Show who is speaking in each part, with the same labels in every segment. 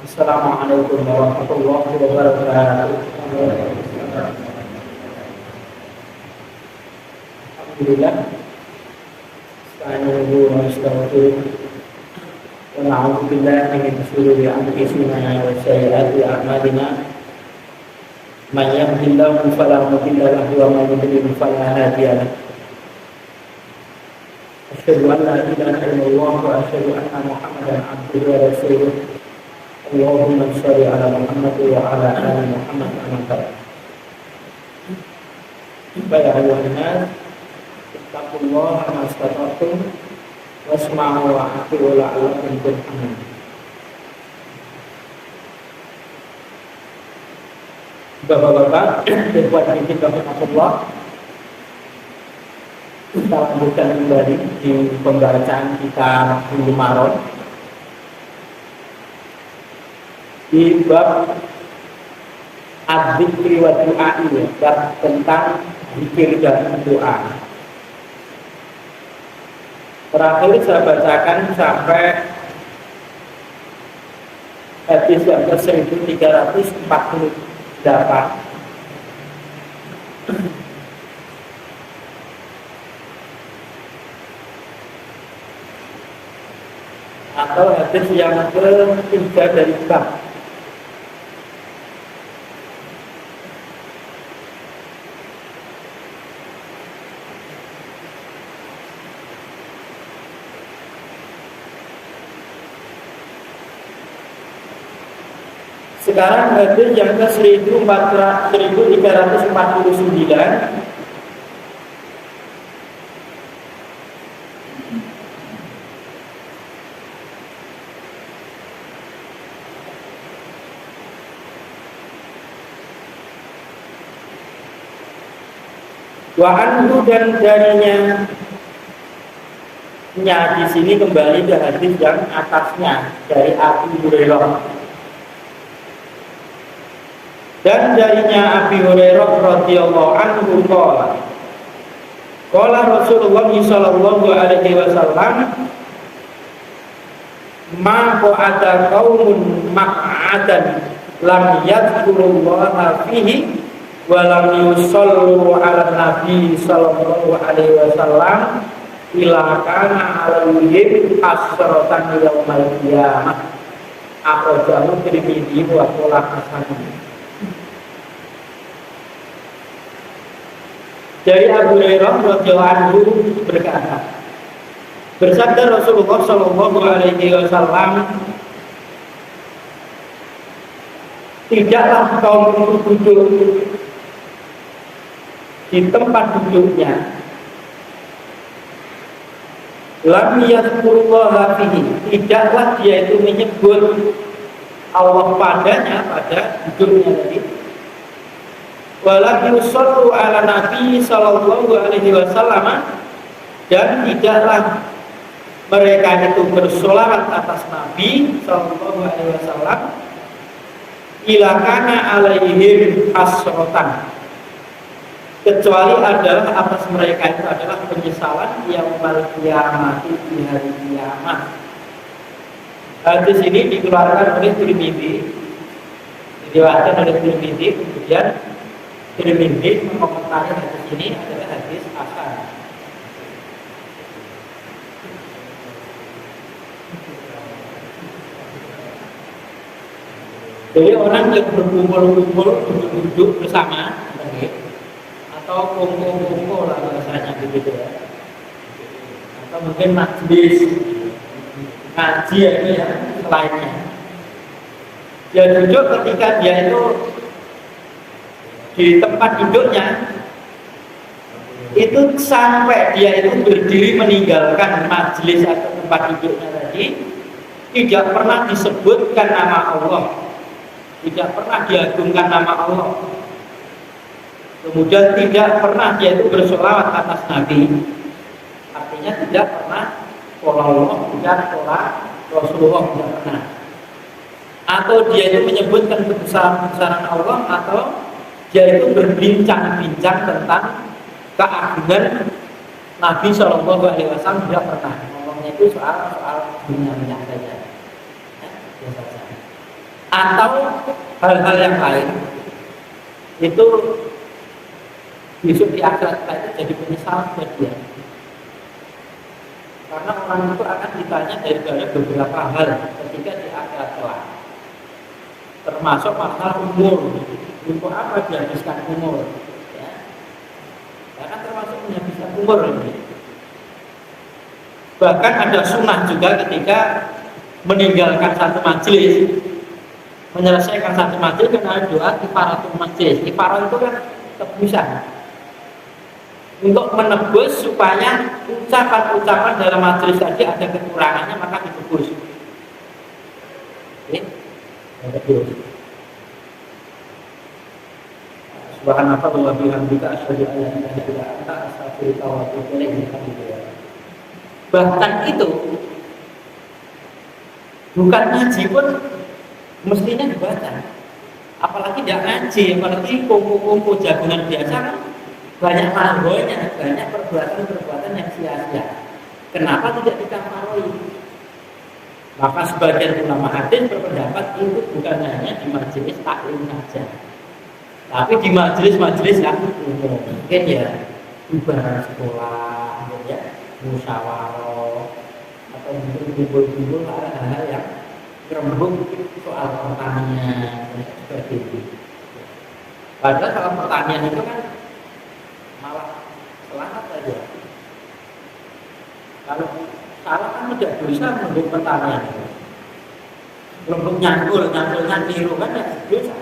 Speaker 1: Assalamualaikum warahmatullahi wabarakatuh. Alhamdulillah. Nasta'inu wa nastaghfiruh wa na'udzu billahi min shururi anfusina wa sayyiati a'malina. Man yahdihillahu fala mudilla lahu wa man yudlil fala hadiya lahu. Asyhadu an la ilaha illallah wa asyhadu anna Muhammadan abduhu wa rasuluh. Allahumma shalli ala Muhammad wa ala ali Muhammad kama barakta. Ya ayyuhan nas, ittaqullaha mastata'tum wasma'u wa ati'u la'allakum turhamun. Bapak-bapak, ikhwan fillah rahimakumullah. Kita lanjutkan kembali di pembacaan kitab Bulughul Maram di bab adzikri wa du'a, bab tentang zikir dan doa. Terakhir saya bacakan sampai hadis yang ke-1348 atau hadis yang ketiga dari bab. Sekarang hadis yang ke-1349. Wa anhu, dan darinya di sini kembali ke hadis yang atasnya dari Abu Hurairah. Dan darinya Abi Hurairah radhiyallahu anhu qala Rasulullah sallallahu alaihi wasallam, ma qa'ada qaumun maq'adan lam yadhkurullaha fihi wa lam yusallu ala nabi sallallahu alaihi wasallam ila kana alaihim asratan yaumal qiyamah. Akhrajahu Tirmidzi wa qala hasan. Dari Abu Hurairah radhiyallahu anhu berkata, bersabda Rasulullah sallallahu alaihi wasallam, tidaklah kaum itu duduk di tempat duduknya lam yadhkurullaha fihi, tidaklah dia itu menyebut Allah padanya pada duduknya tadi, walam yusallu ala nabi sallallahu alaihi wasallam, dan tidaklah mereka itu bersolawat atas Nabi sallallahu alaihi wasallam ila kana alaihim asrotan, kecuali adalah atas mereka itu adalah penyesalan yaumul qiyamah, di hari kiamat. Hadis ini dikeluarkan oleh Tirmidzi, diriwayatkan oleh Tirmidzi, kemudian Tirmidzi mengomentari hadis ini adalah hadis hasan. Jadi orang yang berkumpul-kumpul, duduk bersama, atau kumpul-kumpul lah bahasanya begitu ya, atau mungkin majlis ngaji ya selainnya. Dia duduk ketika dia itu di tempat duduknya itu sampai dia itu berdiri meninggalkan majelis atau tempat duduknya tadi, tidak pernah disebutkan nama Allah, tidak pernah diagungkan nama Allah, kemudian tidak pernah dia itu bersolawat atas Nabi, artinya tidak pernah Allah, tidak pernah Rasulullah, tidak pernah, atau dia itu menyebutkan kebesaran Allah, atau dia itu berbincang-bincang tentang keagungan Nabi Shallallahu Alaihi Wasallam, tidak pernah ngomongnya itu soal dunia saja, biasa saja. atau hal-hal yang lain itu besok di akhirat itu jadi penyesalan buat dia. Karena orang itu akan ditanya dari beberapa hal ketika di akhirat kelak, termasuk masalah umur. Untuk apa dihabiskan umur? Ya, karena termasuk menghabiskan umur ini. Bahkan ada sunnah juga ketika meninggalkan satu majelis, menyelesaikan satu majelis, karena doa kifaratul majelis. Kifarah itu kan tebusan untuk menebus supaya ucapan-ucapan dalam majelis tadi ada kekurangannya, maka ditebus. Oke, ditebus. Subhanallah wa bihamdika asyhadu an la ilaha illa anta astaghfiruka wa atubu ilaik. Bahkan itu bukan ngaji pun mestinya dibaca. Apalagi tidak ngaji, apalagi kumpul-kumpul jagungan biasa kan banyak manggonya, banyak perbuatan-perbuatan yang sia-sia. Kenapa tidak dikafaroi? Maka sebagian ulama hadis berpendapat itu bukan hanya di majelis taklim saja, tapi di majelis-majelis yang umum, mungkin ya ibarat sekolah, ya musyawarah, atau mungkin kumpul-kumpul hal-hal yang rembuk soal pertanian dan sebagainya. Padahal kalau pertanian itu kan malah selamat saja. Kalau salah kan tidak bisa merembuk pertanian. Rembuk nyangkul-nyangkulnya niru kan tidak bisa.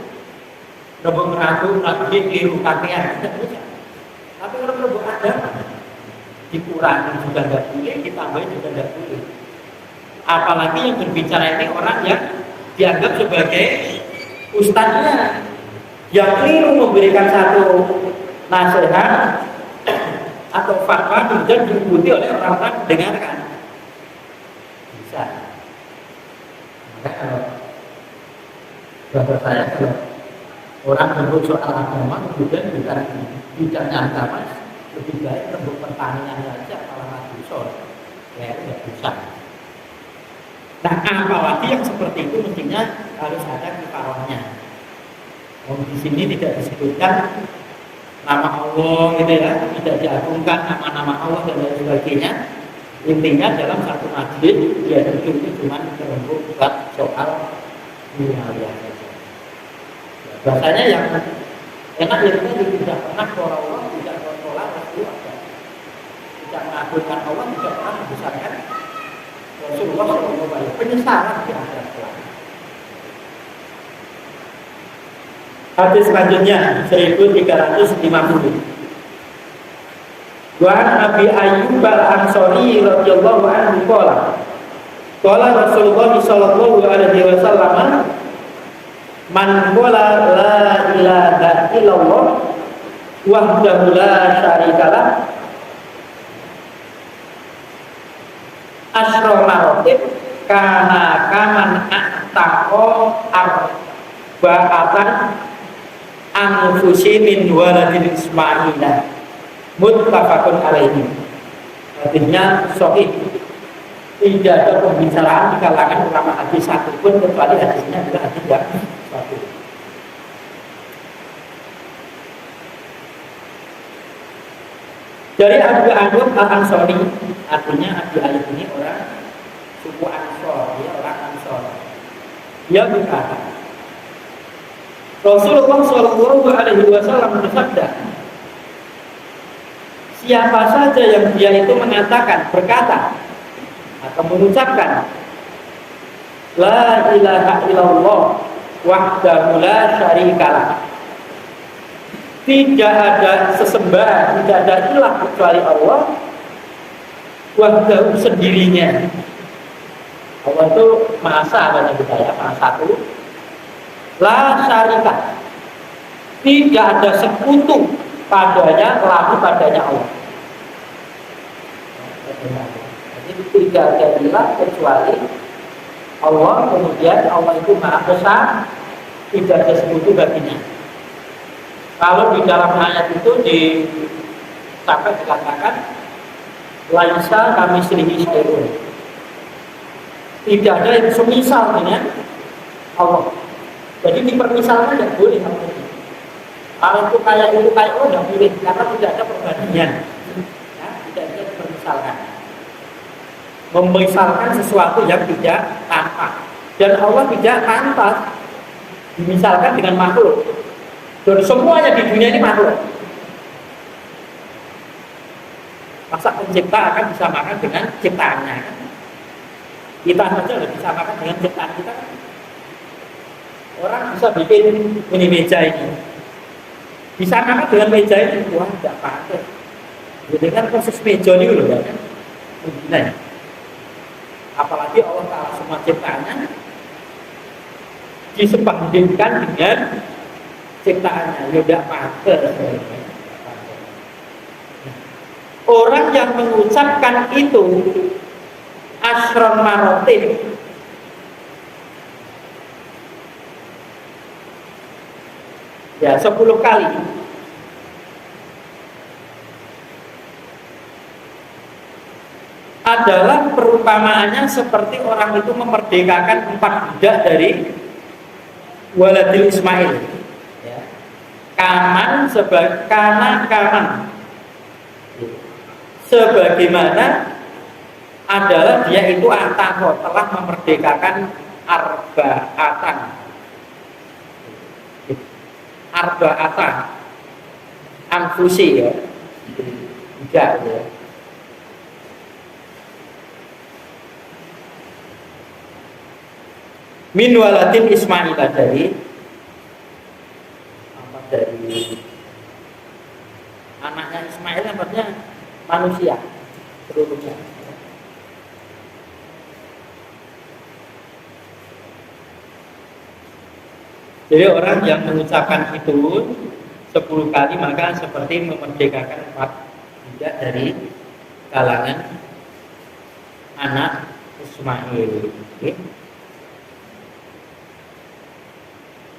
Speaker 1: Rembuk meragu niru kakean tidak bisa. Tapi kalau rembuk agama dikurangi juga tidak boleh, ditambahin juga tidak boleh. Apalagi yang berbicara ini orang yang dianggap sebagai ustadznya, yang keliru memberikan satu nasihat atau fatwa kemudian diikuti oleh orang-orang mendengarkan. Bisa. Maka kalau bapak saya, kalau orang rembuk soal agama kemudian bukan bicaranya agama, lebih baik rembuk pertanian saja, malah ngaji soal, ya tidak bisa. Nah, apalagi yang seperti itu mestinya harus ada kifarahnya. Di sini tidak disebutkan nama Allah gitu ya, tidak diagungkan nama-nama Allah dan lain sebagainya. Intinya dalam satu majlis dia itu cuma terembuk buat soal dunia saja. Bahasanya yang enak itu tidak pernah sholat Allah, tidak sholat Rasulullah, tidak mengagungkan Allah, tidak pernah membesarkan Rasulullah SAW. Penyesalan di akhirat kelak. Hadis selanjutnya 1350. Wa Nabi Ayyub al-Ansari radhiyallahu anhu qala Rasulullah sallallahu alaihi wasallam man qala la ilaha illallah wahdahu la syarikalah asyra maratib kana kaman a'taqa arba'atan anfusi min waladin Ismaila muttafaqun alaihi. Artinya sahih. Tidak ada pembicaraan di kalangan ulama hadis satu pun kecuali hadisnya adalah hadis yang sahih. Dari Abu Ayyub al-Ansari, artinya Abu Ayyub ini orang suku Ansor, dia orang Ansor. Dia berkata, Rasulullah Shallallahu Alaihi Wasallam bersabda, siapa saja yang dia itu mengatakan, berkata atau mengucapkan la ilaha illallah wahdahu la syarikalah, tidak ada sesembahan, tidak ada ilah kecuali Allah, wahdahu sendirinya. Allah itu maha esa, bahasa kita ya, maha satu. La syarika, tidak ada sekutu padanya, lahu padanya Allah. Jadi tidak ada ilah kecuali Allah, kemudian Allah itu maha besar, tidak ada sekutu baginya. Kalau di dalam ayat itu sampai dikatakan laisa kamitslihi syai'un, tidak ada yang semisal dengan Allah. Jadi dipermisalkan tidak boleh kalau itu. Kalau itu kayak oh tidak boleh karena tidak ada perbandingan. Ya, tidak bisa dipermisalkan. Memisalkan sesuatu yang tidak tampak. Dan Allah tidak pantas dimisalkan dengan makhluk. Dan semuanya di dunia ini makhluk. Masa pencipta akan disamakan dengan ciptaannya? Kita saja sudah disamakan dengan ciptaan kita. Orang bisa bikin ini meja ini, disamakan dengan meja ini, wah tidak pantas. Jadi kan proses meja ini loh ya, begini. Apalagi Allah Taala semua ciptaannya disebandingkan dengan ciptaannya, ya tidak pantas. Orang yang mengucapkan itu asron marotin, ya 10 kali, adalah perumpamaannya seperti orang itu memerdekakan 4 budak dari waladil Ismail. Ya. Kaman kaman sebagaimana adalah dia itu ataho telah memerdekakan arba'atan anfusi ya. Tidak ya. Min waladin Ismail dari anaknya Ismail namanya manusia seluruhnya. Jadi orang yang mengucapkan itu 10 kali maka seperti memerdekakan 4 budak dari kalangan anak Ismail. Okay.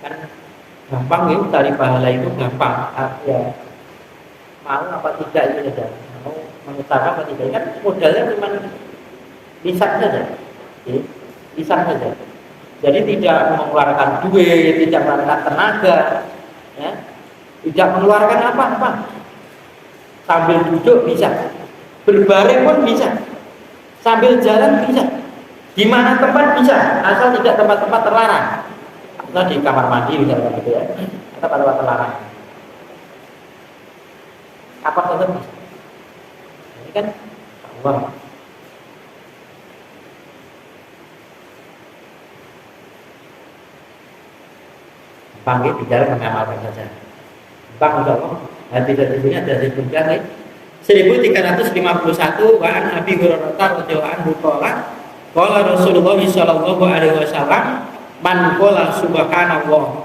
Speaker 1: Kan gampang ya, cari pahala itu gampang. Ya, mau apa tidak itu saja. Mau mengucapkan apa tidak kan modalnya cuma lisan saja. Okay. Lisan saja. Jadi tidak mengeluarkan duit, tidak mengeluarkan tenaga, ya. Tidak mengeluarkan apa-apa. Sambil duduk bisa, berbaring pun bisa, sambil jalan bisa, di mana tempat bisa, asal tidak tempat-tempat terlarang. Atau di kamar mandi misalnya gitu ya, atau tempat terlarang. Apa saja bisa. Ini kan Allah. Panggil tinggal mengamalkan saja. Bang Allah, hati dari sini ada disebutkan 1351 wa an Abi Hurairah radhiyallahu anhu qala Rasulullah sallallahu alaihi wasallam man qala subhanallah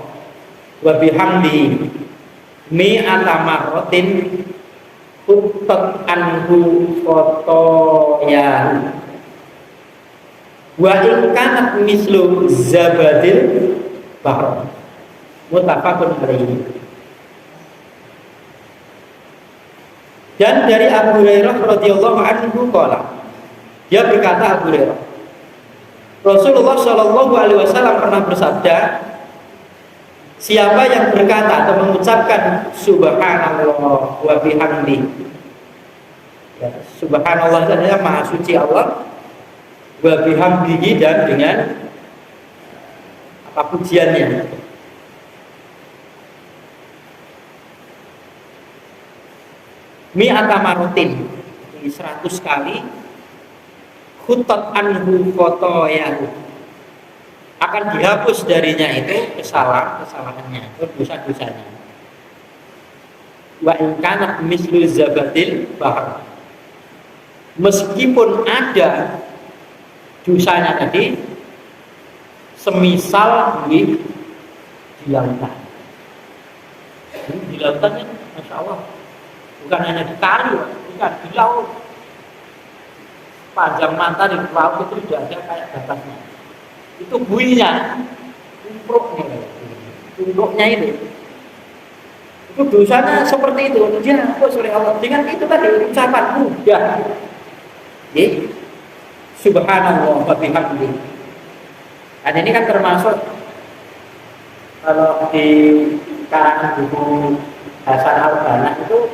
Speaker 1: wa bihamdi mi'ata marratin tuttat anhu khotoya wa in kanat mislu zabadil bahr. Muttafaqun alaihi. Dan dari Abu Hurairah radhiyallahu anhu qala, dia berkata Abu Hurairah, Rasulullah shallallahu alaihi wasallam pernah bersabda, siapa yang berkata atau mengucapkan subhanallah wa bihamdi, ya, subhanallah adalah maha suci Allah, wa bihamdihi dan dengan apa pujiannya, mi'ata marotin 100 kali khutat anhu khotoyahu akan dihapus darinya itu kesalahannya atau dosa-dosanya. Wa in kana mislu zabadil bahr, meskipun ada dosanya tadi semisal di lautan. Di lautannya Masya Allah, bukan hanya di kali, bukan di laut. Panjang mata di laut itu tidak ada kayak batasnya. Itu buinya, umpruknya itu dosanya seperti itu. Dia hapus oleh Allah dengan itu tadi ucapan mudah. Subhanallah wa bihamdi. Dan ini kan termasuk kalau di karangan buku Hasan Al-Banna itu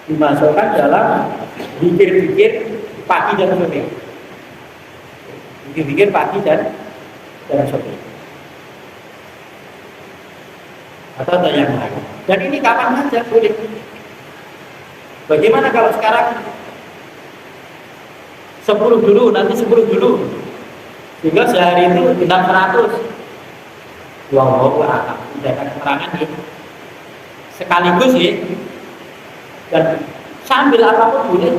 Speaker 1: dimasukkan dalam zikir-zikir pagi dan sore. Zikir-zikir pagi dan sore. Atau ada yang lain. Dan ini kapan saja boleh. Bagaimana kalau sekarang 10 dulu, nanti 10 dulu. Sehingga sehari itu 600. Wallahu a'lam. Tidak ada keterangan ini. Sekaligus ya. Dan sambil apapun boleh.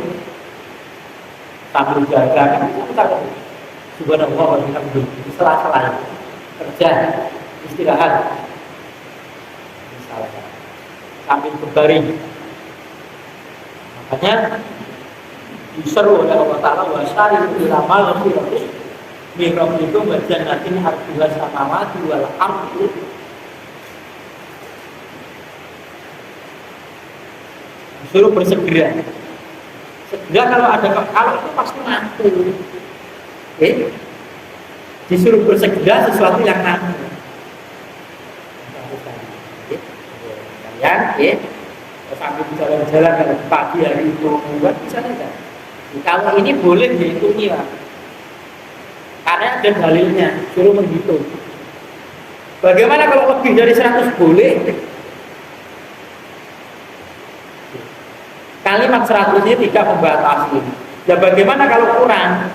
Speaker 1: Sambil jaga kan kita subhanallah wa bihamdihi. Sela-sela kerja, istirahat. Misalnya sambil berbaring. Makanya diseru oleh Allah Ta'ala wasari ila maghfirati min rabbikum wa jannatin arduha samawati wal ardu. Disuruh bersegera. Segera kalau itu pasti mampu. Disuruh bersegera sesuatu yang mampu. Kalian sambil jalan-jalan kalau pagi hari itu buat bisa saja. Kalau ini boleh dihitungi lah. Karena ada dalilnya, suruh menghitung. Bagaimana kalau lebih dari 100 boleh? Kalimat 100 ini tidak membatasi. Ya bagaimana kalau kurang?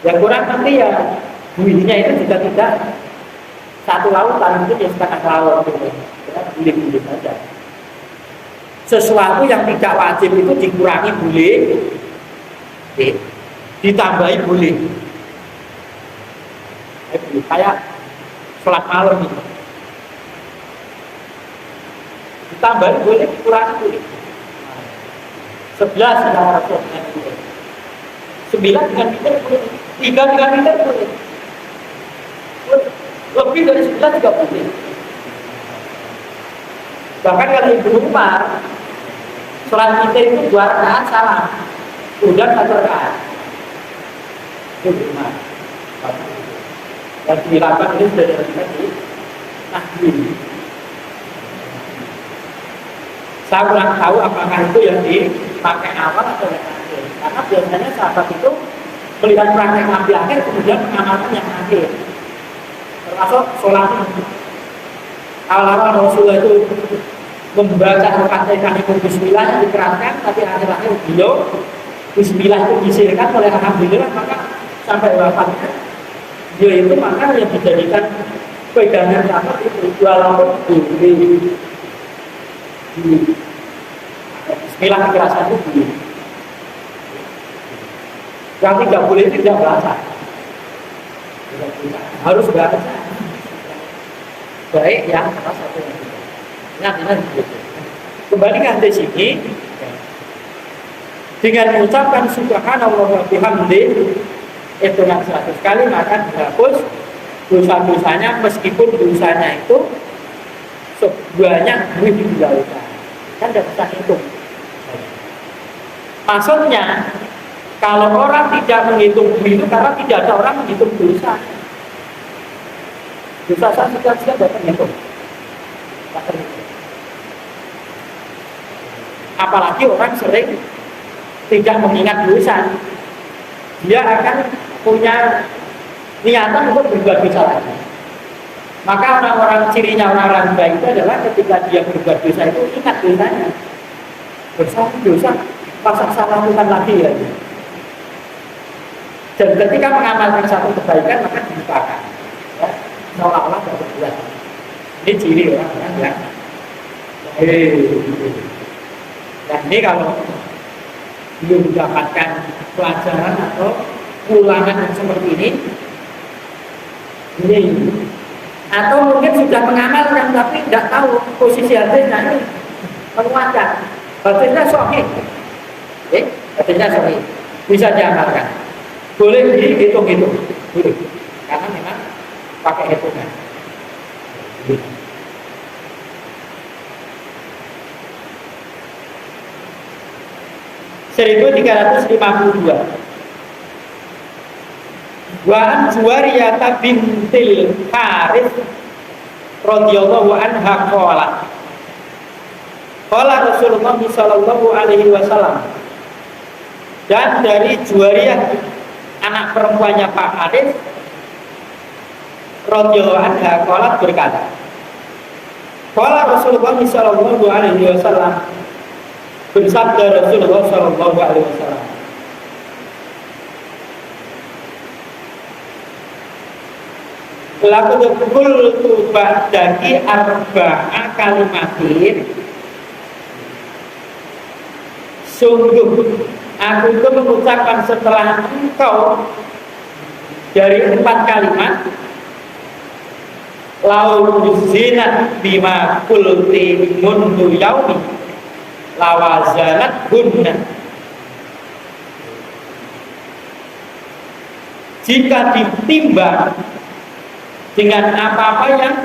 Speaker 1: Yang kurang nanti ya bunyinya itu juga tidak satu lautan, itu ya setengah laut gitu. Ya, boleh-boleh saja. Sesuatu yang tidak wajib itu dikurangi boleh, ditambahi boleh. Kayak sholat malam itu, ditambahi boleh, dikurangi boleh. 11 dengan Rasul dengan witir, 9 dengan witir boleh, 3 dengan witir boleh, lebih dari 11 juga boleh. Bahkan kalau Ibnu Umar sholat witir itu 2 rakaat salam, udah 1 rakaat. Ibnu Umar. Dan dilakukan ini sudah dilakukan di Nahdin. Saya kurang tahu apakah itu yang dipakai awal atau yang akhir. Karena biasanya sahabat itu melihat praktek Nabi akhir kemudian mengamalkan yang akhir. Termasuk sholat awal-awal Rasulullah itu membaca Al-Fatihah itu Bismillah yang dikeraskan, tapi akhir-akhir beliau Bismillah itu disirkan oleh Alhamdulillah, maka sampai wafatnya dia itu maka yang dijadikan pegangan sahabat itu walaupun Bismillah dikeraskan itu beliau. Yang tidak boleh tidak bahasa, harus bahasa. Baik yang salah satu yang kembali ke hadis ini dengan mengucapkan subhanallah wa bihamdihi itu 100 kali maka dihapus dosa-dosanya meskipun dosanya itu sebanyak 1000 lautan. Kan tidak bisa hitung. Maksudnya kalau orang tidak menghitung itu karena tidak ada orang menghitung dosa. Dosa saya sudah dapat menghitung. Apalagi orang sering tidak mengingat dosa, dia akan punya niatan untuk berbuat dosa lagi. Maka orang-orang cirinya orang-orang baik itu adalah ketika dia berbuat dosa itu ingat dosanya. Dosa, masa salah lakukan lagi ya. Dan ketika mengamalkan satu kebaikan maka dilupakan. Ya, seolah-olah tidak berbuat. Ini ciri orang-orang yang nah ini kalau belum mendapatkan pelajaran atau ulangan yang seperti ini atau mungkin sudah mengamalkan tapi tidak tahu posisi hadisnya ini menguatkan hadisnya sahih, hadisnya sahih bisa diamalkan, boleh dihitung-hitung, boleh karena memang pakai hitungan. 1352. Wa an Juwariyah bintil Harits radhiyallahu anha qala Rasulullah sallallahu alaihi wasallam, dan dari Juwariyah anak perempuannya Pak Haris radhiyallahu anha qalat berkata, qala Rasulullah sallallahu alaihi wasallam, bersabda Rasulullah sallallahu alaihi wasallam, laqad qultu ba'daki arba'a kalimatin, sungguh aku itu mengucapkan setelah engkau dari 4 kalimat, lau zinat bima qulti mundu yaumi lawazanat hunna, jika ditimbang dengan apa-apa yang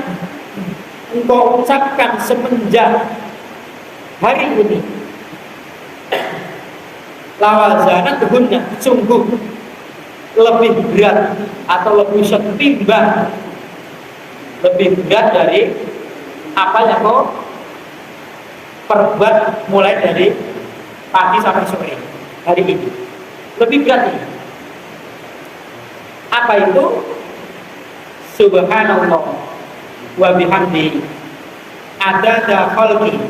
Speaker 1: engkau ucapkan semenjak hari ini, lawazanat hunna, sungguh lebih berat atau lebih setimbang, lebih berat dari apa yang kau perbuat mulai dari pagi sampai sore hari ini. Lebih berat ini. Apa itu? Subhanallah wa bihamdi adada khalqi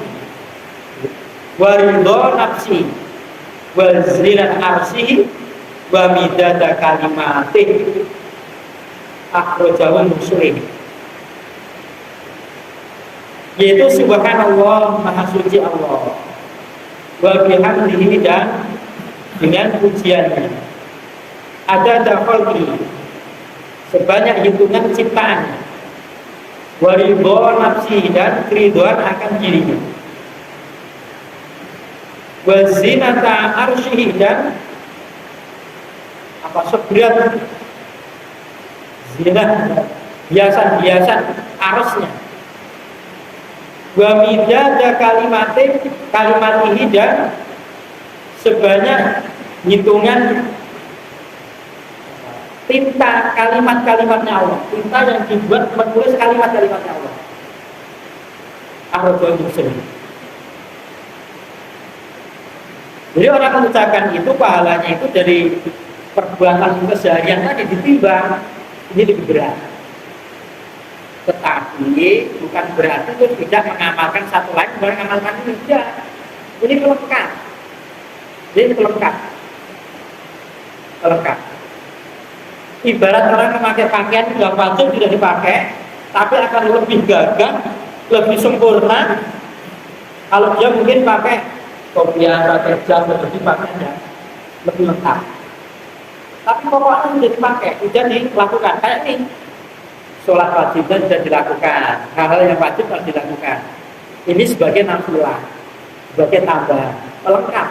Speaker 1: wa ridha nafsi wa zinat arsyhi wa midada kalimatih, akhrajahu Muslim. Yaitu subhanallah, maha suci Allah, wa bihamdihi, dan dengan pujiannya, adada khalqi, sebanyak hitungan ciptaan, waridho nafsi, dan keridhaan akan dirinya, wazinata arsyihi, dan apa seberat zinah, hiasan-hiasan arasnya, wa midada kalimatihi, dan sebanyak hitungan tinta kalimat-kalimatnya Allah, tinta yang dibuat menulis kalimat-kalimatnya Allah. Akhrajahu Muslim. Jadi orang mengucapkan itu pahalanya itu dari perbuatan keseharian tadi ditimbang, ini lebih berat. Tetapi bukan berarti itu tidak mengamalkan satu lain, mengamalkan ini tidak. Ini pelengkap. Ini pelengkap. Ibarat orang memakai pakaian yang wajib tidak dipakai, tapi akan lebih gagah, lebih sempurna kalau dia mungkin pakai kopiah, pakai jas, lebih pakainya lebih lengkap. Tapi pokoknya tidak dipakai, tidak dilakukan. Kayak ini, sholat wajibnya tidak dilakukan, hal-hal yang wajib harus dilakukan. Ini sebagai nafilah, sebagai tambahan, pelengkap.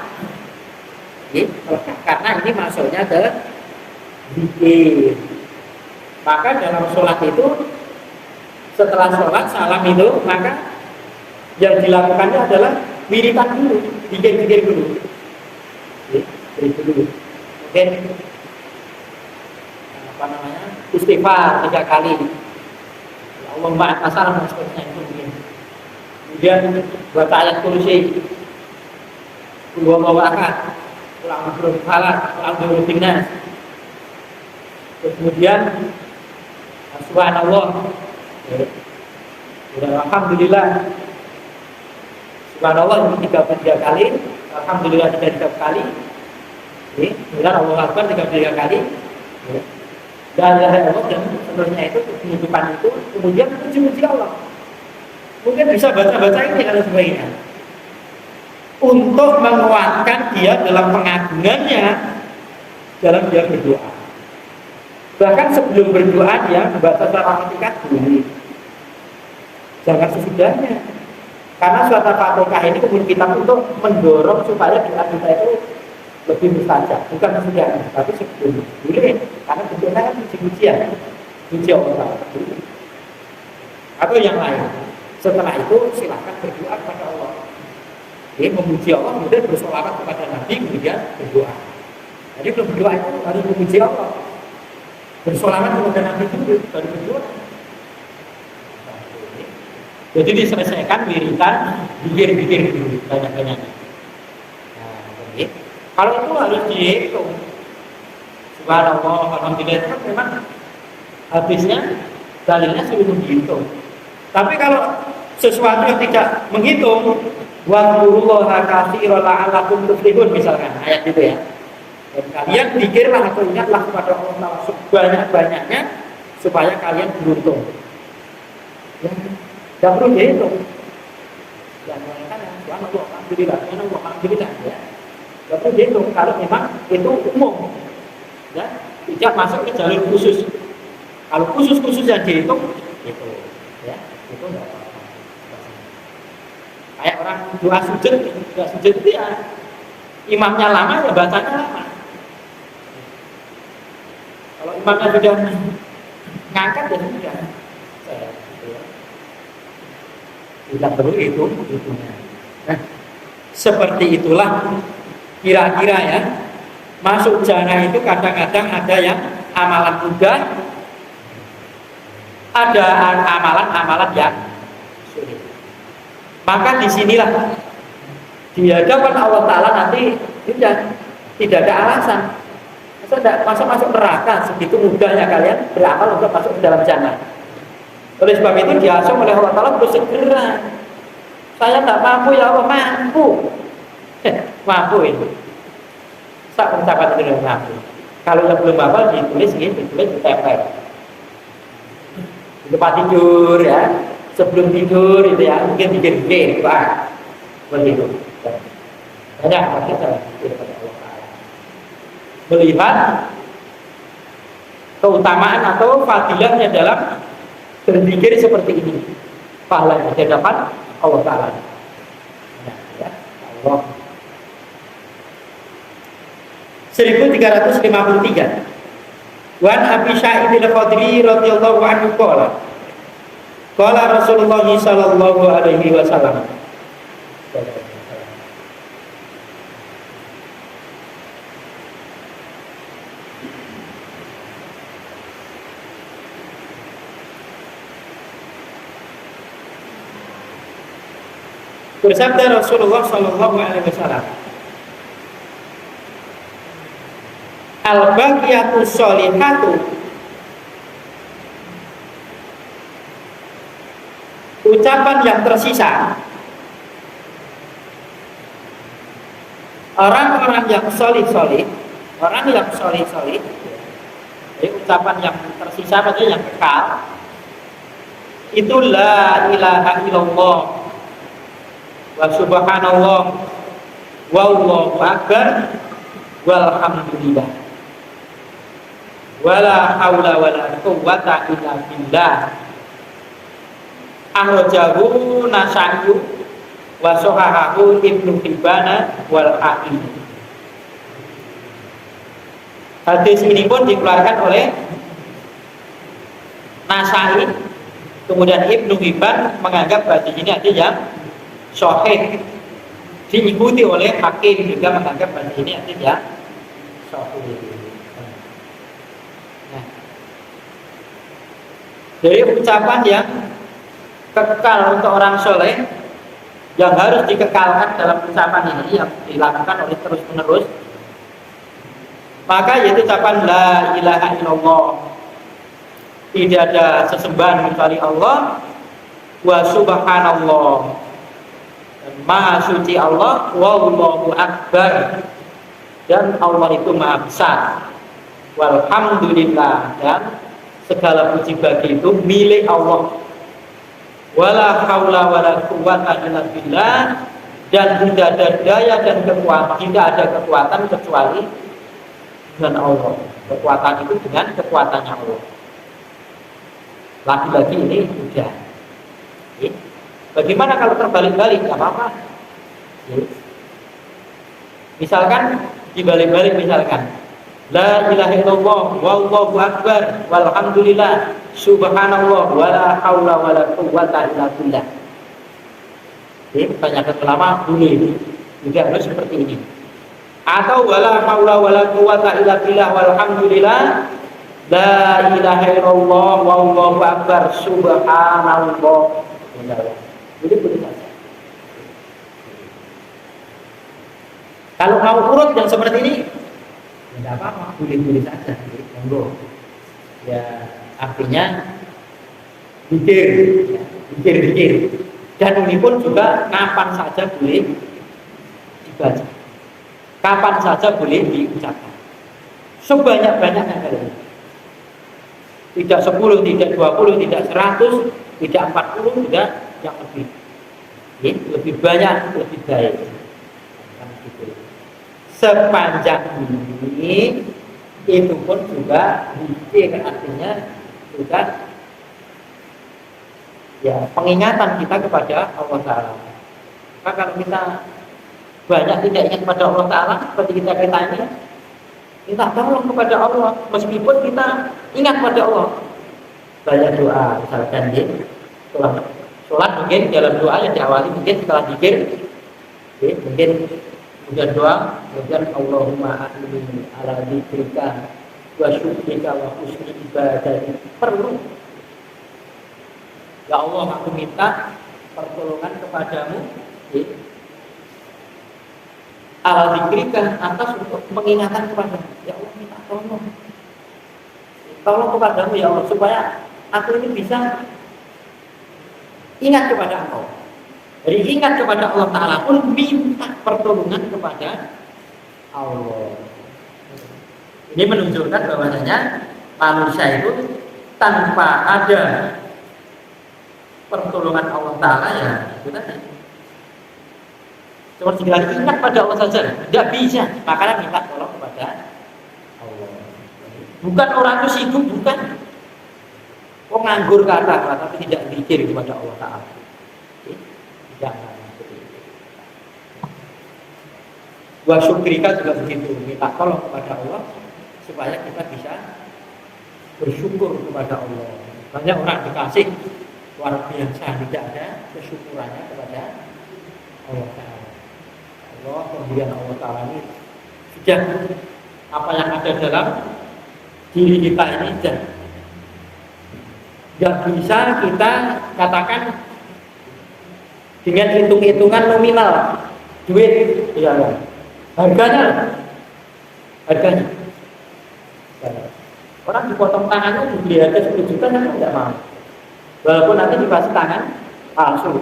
Speaker 1: Ini pelengkap karena ini masuknya ke zikir. Maka dalam sholat itu, setelah sholat salam itu, maka yang dilakukannya adalah wiritan dulu, zikir dulu. Dulu. Mungkin apa namanya, istighfar 3 kali. Ya Allah maaf masalah dan seterusnya itu mungkin. Kemudian buat ayat kursi, Allahu akbar, ulang berfalah, ulang bertindas. Kemudian subhanallah, alhamdulillah, subhanallah 33 kali, alhamdulillah 33 kali, kemudian Allah akbar 33 kali, dan Allah, dan seterusnya itu kehidupan itu, kemudian puji Allah. Mungkin bisa baca-baca ini kalau sebagainya untuk menguatkan dia dalam pengagungannya dalam dia berdoa. Bahkan sebelum berdoa dia membaca surah Al-Fatihah dulu. Jangan sesudahnya. Karena surah Al-Fatihah ini kemudian kita untuk mendorong supaya doa kita itu lebih mustajab, bukan sesudahnya, tapi sebelum boleh. Karena bentuknya kan puji-pujian, puji Allah. Atau yang lain. Setelah itu silakan berdoa kepada Allah. Jadi memuji Allah, kemudian bersolawat kepada Nabi, kemudian berdoa. Jadi belum berdoa itu harus memuji Allah. Bersolawat kepada Nabi dulu baru berdoa. Jadi diselesaikan wiritan, pikir-pikir dulu banyak-banyaknya. Nah, jadi, kalau itu harus dihitung. Subhanallah, alhamdulillah itu kan memang habisnya dalilnya sudah dihitung. Tapi kalau sesuatu yang tidak menghitung, wadzurullaha katsiran la'allakum tuflihun misalkan ayat itu ya. Dan kalian pikirlah atau ingatlah kepada Allah Ta'ala sebanyak-banyaknya supaya kalian beruntung. Ya, tidak perlu dihitung. Dan mereka yang subhanallah, alhamdulillah, alhamdulillah ya. Tidak perlu dihitung kalau memang itu umum. Ya, tidak masuk ke jalur khusus. Kalau khusus yang dihitung itu ya, itu enggak apa-apa. Kayak orang doa sujud itu ya imamnya lama ya bacanya lama. Kalau imamnya sudah ngangkat ya sudah. Tidak perlu itu hitungnya. Nah, seperti itulah kira-kira ya. Masuk jannah itu kadang-kadang ada yang amalan mudah, ada amalan-amalan yang sulit. Maka disinilah di hadapan Allah Ta'ala nanti tidak ada alasan. Masa masuk neraka segitu mudahnya kalian beramal untuk masuk ke dalam jannah. Oleh sebab itu diasuh oleh Allah Ta'ala bersegera. Saya tidak mampu ya Allah, mampu. Mampu itu. Saya mencapai itu dengan mampu. Kalau yang belum hafal ditulis ditempel di tempat tidur ya, sebelum tidur itu ya, mungkin bikin doa begitu. Banyak kita kepada Allah Ta'ala melihat keutamaan atau fadilahnya dalam berzikir seperti ini, pahala di hadapan Allah Ta'ala. Nah, ya, Allah. 1353. Wan Abi Sa'id al-Khudri radhiyallahu anhu qala Rasulullah sallallahu alaihi wasallam. Bersabda Rasulullah sallallahu alaihi wasallam, al-baqiyatus sholihatu, ucapan yang tersisa, orang-orang yang solih-solih, orang yang solih-solih, jadi ucapan yang tersisa maksudnya yang kekal, itu la ilaha illallah wa subhanallah wallahu akbar walhamdulillah wala haula wala quwwata illa billah. Ahrajahu Nasa'yu wa sahahahu Ibnu Hibban wal Hakim. Hadis ini pun dikeluarkan oleh Nasa'i, kemudian Ibnu Hibban menganggap hadis ini hadis yang sahih, diikuti oleh Hakim juga menganggap hadis ini hadis yang sahih. Dari ucapan yang kekal untuk orang soleh yang harus dikekalkan dalam ucapan ini yang dilakukan oleh terus menerus, maka yaitu ucapan la ilaha illallah, tidak ada sesembahan kecuali Allah, wa subhanallah, dan maha suci Allah, wallahu akbar, dan Allah itu maha besar, walhamdulillah, dan segala puji bagi itu milik Allah, wala haula wala quwwata illa billah, dan tidak ada daya dan kekuatan, tidak ada kekuatan kecuali dengan Allah. Kekuatan itu dengan kekuatannya Allah. Lagi-lagi ini sudah. Bagaimana kalau terbalik-balik? Tidak apa-apa. Misalkan dibalik-balik, misalkan la ilaha illallah wallahu akbar walhamdulillah subhanallah wala haula wala quwwata illa billah. Banyak ulama boleh juga harus seperti ini. Atau wala haula wala quwwata illa billah walhamdulillah la ilaha illallah wallahu akbar subhanallah. boleh saja. Kalau mau urut yang seperti ini, tidak apa-apa, boleh saja, monggo. Ya artinya pikir, ya, pikir. Dan ini pun juga kapan saja boleh dibaca, kapan saja boleh diucapkan, sebanyak-banyaknya kali. Tidak 10, tidak 20, tidak 100, tidak 40, tidak yang lebih. Ya, lebih banyak, lebih baik. Sepanjang ini itu pun juga zikir, artinya juga ya pengingatan kita kepada Allah Ta'ala. Maka kalau kita banyak tidak ingat kepada Allah Ta'ala, seperti kita ini, minta tolong kepada Allah, meskipun kita ingat pada Allah. Banyak doa, misalkan ya, setelah sholat mungkin dalam doa yang diawali mungkin setelah zikir, ya, mungkin kemudian doa, kemudian Allahumma a'inni ala dzikrika wa syukrika wa husni ibadatik. Perlu. Ya Allah, aku minta pertolongan kepadamu, ya, ala dzikrika, atas untuk pengingatan kepadamu. Ya Allah, minta tolong kepadamu ya Allah, supaya aku ini bisa ingat kepada Engkau. Jadi ingat kepada Allah Ta'ala pun minta pertolongan kepada Allah. Ini menunjukkan bahwasanya manusia itu tanpa ada pertolongan Allah Ta'ala ya itu tadi. Cuma sekali ingat pada Allah saja, tidak bisa. Makanya minta tolong kepada Allah. Bukan orang itu sibuk, bukan. Nganggur kata, tapi tidak zikir kepada Allah Ta'ala. Jangan. Wa syukrika juga begitu, minta tolong kepada Allah supaya kita bisa bersyukur kepada Allah. Banyak orang dikasih luar biasa, tidak ada kesyukurannya kepada Allah Ta'ala. Allah, pemberian Allah Ta'ala ini sudah apa yang ada dalam diri kita ini dan tidak bisa kita katakan dengan hitung-hitungan nominal duit, ya, harganya orang dipotong tangannya dibeli harga 10 juta kan tidak mau, walaupun nanti dikasih tangan palsu,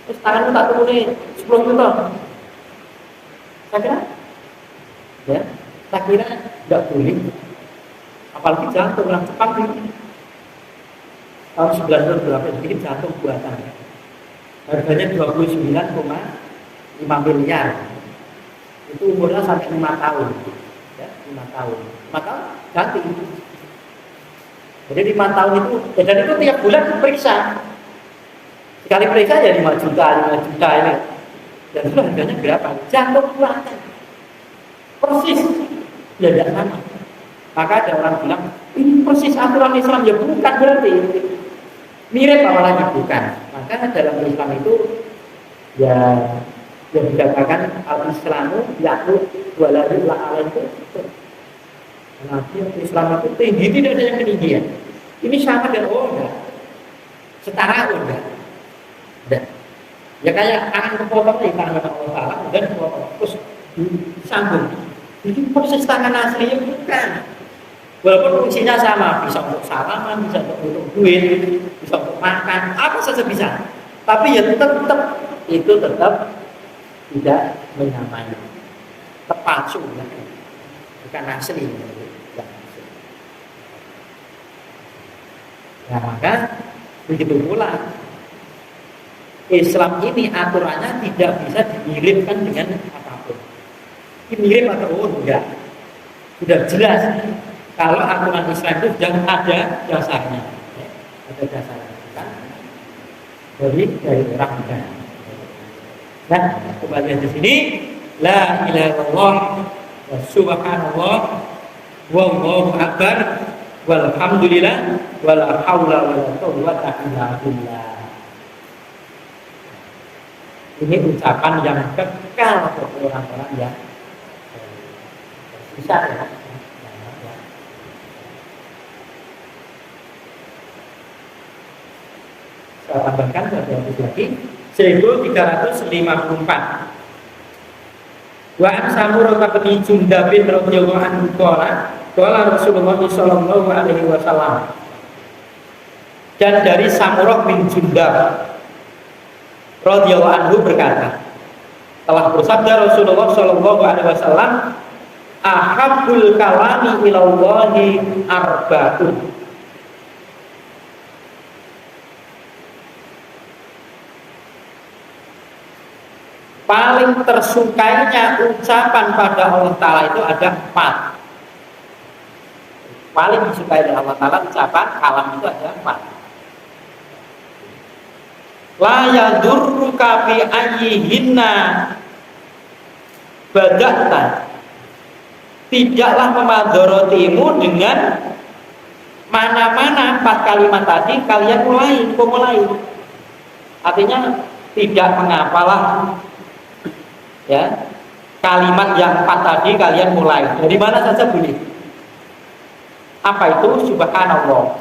Speaker 1: terus tanganmu tak turun 10 juta, saya kira tidak boleh, apalagi jantung orang Jepang ini tahun 1908 bikin jantung buatan, harganya 29,5 miliar. Itu umurnya sampai 5 tahun, ya, 5 tahun. Maka ganti. Jadi 5 tahun itu, dan itu tiap bulan periksa. Sekali periksa ya 5 juta ini. Dan itu harganya berapa? Jantung buatan. Persis, ya tidak sama. Maka ada orang bilang, ini persis aturan Islam, ya bukan berarti. Mirip apalagi bukan. Maka dalam Islam itu ya yang dikatakan al-Islamu yaitu waladu la'ala itu. Nabi Islam itu tinggi, tidak ada yang ketinggian. Ini sama dengan enggak. Setara enggak. Ya kayak tangan kepotong di tangan Allah Ta'ala dan kepotong terus disambung. Jadi proses tangan aslinya bukan. Walaupun fungsinya sama, bisa untuk salaman, bisa untuk duit, bisa untuk makan, apa saja bisa. Tapi ya tetap itu tetap tidak menyamai, terpacu, ya. Bukan asli. Nah maka begitu pula Islam ini aturannya tidak bisa dimiripkan dengan apapun. Ini mirip atau enggak? Sudah jelas. Kalau aturan Islam itu sudah ada dasarnya, ya, ada dasarnya kan? dari orang dan. Nah, kembali di sini, la ilaha illallah wa subhanallah wallahu akbar walhamdulillah wala haula wala quwwata illa billah. Ini ucapan yang kekal bagi orang-orang yang bisa ya. Kita tambahkan satu hadis lagi 1354. Wa an Samurah bin Jundabin radhiyallahu anhu qala Rasulullah sallallahu alaihi wasallam. Dan dari Samurah bin Jundab radhiyallahu anhu berkata, telah bersabda Rasulullah sallallahu alaihi wasallam, ahabbul kalami ilallahi arba'un. Paling tersukainya ucapan pada Allah Ta'ala itu ada 4. Paling disukai oleh Allah Ta'ala ucapan kalam itu ada 4. La yadurruka bi ayyihinna bada'ta. Tidaklah memadorotimu dengan mana-mana 4 kalimat tadi kalian mulai. Artinya tidak mengapalah ya kalimat yang 4 tadi kalian mulai dari mana saja boleh. Apa itu? Subhanallah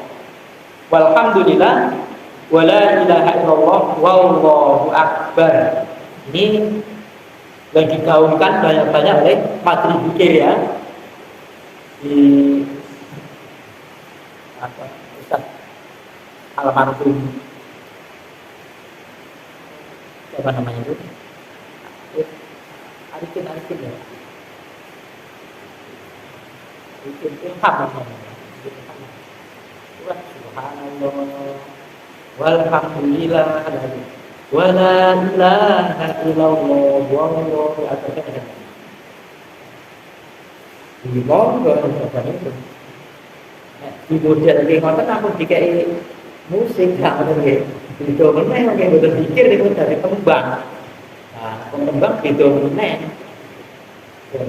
Speaker 1: walhamdulillah wala ilaha illallah wallahu akbar. Ini yang digaungkan banyak-banyak oleh materi zikir ya di Ustaz almarhum siapa namanya itu? Arifin ya. Arifin Ilham namanya. Subhanallah walhamdulillah wala ilaha illallah wallahu akbar. Di monggo itu. Di model iki ngoten ampun dikai musik gak ngoten nggih. Itu meneh nggih boten pikir niku dari tembang. Nah, pengembang itu meneh.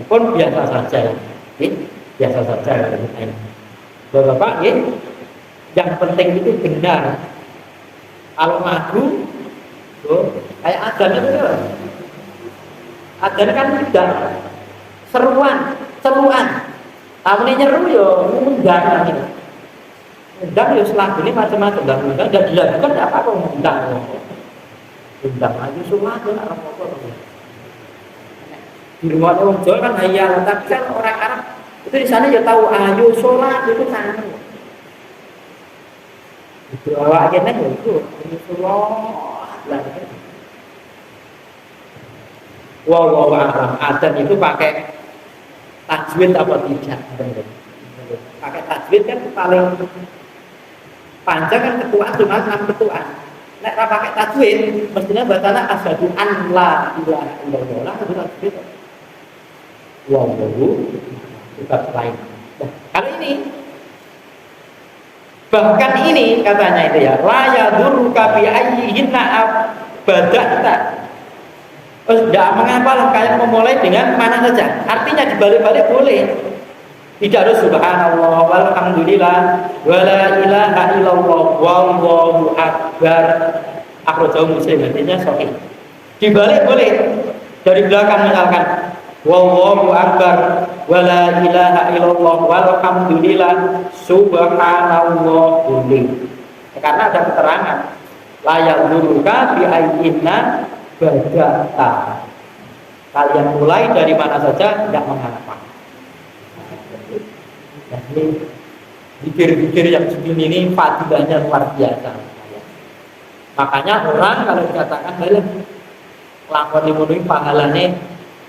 Speaker 1: Pun biasa saja. Biasa saja. Bapak nggih, yang penting itu benar. Kalau lagu kayak adzan itu ya. Adzan kan tidak seruan. Amune nyeru yo ngundang gitu. Undang yo selagune macam-macam undang dan dilakukan tidak apa-apa undang. Undang aja semua kan Arab apa. Di rumah orang Jawa kan hayal, tapi kan orang Arab itu di sana ya tahu ayo sholat itu kan. Itu awak kene itu sholat lah. Wow, adzan itu pakai tajwid apa tidak? Pakai tajwid kan paling panjang kan ketuaan cuma 6 ketuaan. Nek ora pakai tajwid mestinya bacanya asyhadu an la ilaha illallah itu tajwid. Wow, kita lain. Nah, kalau ini bahkan ini katanya itu ya la yadurruka bi ayyihinna abadata. Tidak mengapa kalian memulai dengan mana saja. Artinya dibalik-balik boleh. Tidak harus subhanallah walhamdulillah wala ilaha illallah wallahu akbar. Akhrajahu Muslim, artinya sahih. Dibalik boleh. Dari belakang misalkan wallahu akbar wala ilaha illallah walhamdulillah subhanallah boleh. Karena ada keterangan la yadurruka bi ayyihinna badata. Kalian mulai dari mana saja tidak mengapa. Jadi pikir-pikir yang segini ini fadilahnya luar biasa. Makanya orang kalau dikatakan lakon memenuhi pahalanya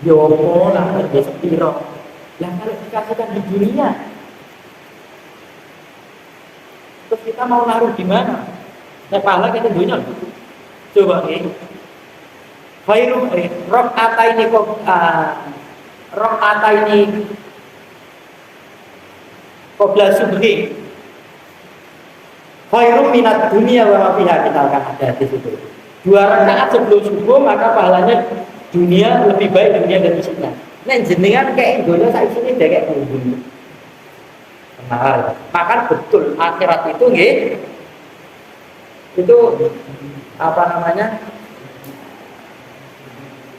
Speaker 1: yomo lah kerja sepiro. Yang kalau dikasihkan di dunia, terus kita mau naruh di mana? Nah, pahala kita dunia. Coba nih. Khairum rakaataini qabla subhi khairum minat dunia wa ma fiha, misalkan ada di situ 2 rakaat sebelum subuh maka pahalanya dunia lebih baik dunia dan isinya. Nek jenengan kayak dunia sak isine dhek kayak ngombe. Benar. Maka betul akhirat itu nggih itu apa namanya?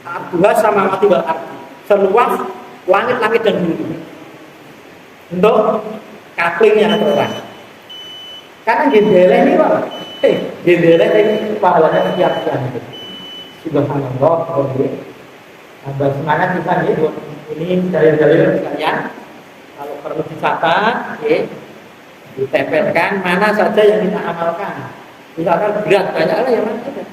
Speaker 1: Abdullah sama mati wal ardi, seluas langit-langit dan bumi untuk kaplingnya orang. Karena jendela ini Pak, Gendera ini pahalanya sekian-sekian itu. Subhanallah, tambah semangat kita nih, ini dalil-dalil sekalian. Kalau perlu dicatat, ditempelkan mana saja yang kita amalkan. Misalkan berat, banyaklah yang mana saja.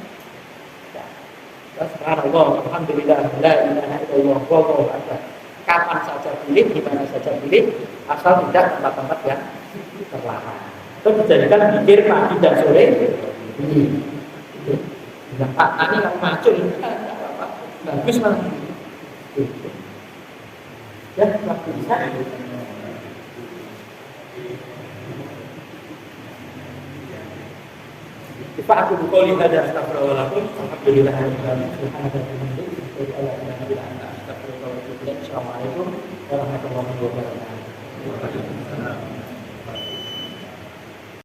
Speaker 1: Subhanallah, alhamdulillah, la ilaha illallah, wallahu akbar. Kapan saja pilih, di mana saja pilih, asal tidak tempat-tempat yang terlarang. Itu dijadikan pikir pagi dan sore. Nah, Pak, tani kamu macul, bagus malah. Ya, waktu bisa. Pak, aku buka lihat dan astagfirullahaladzim. Alhamdulillah, Assalamualaikum warahmatullahi wabarakatuh.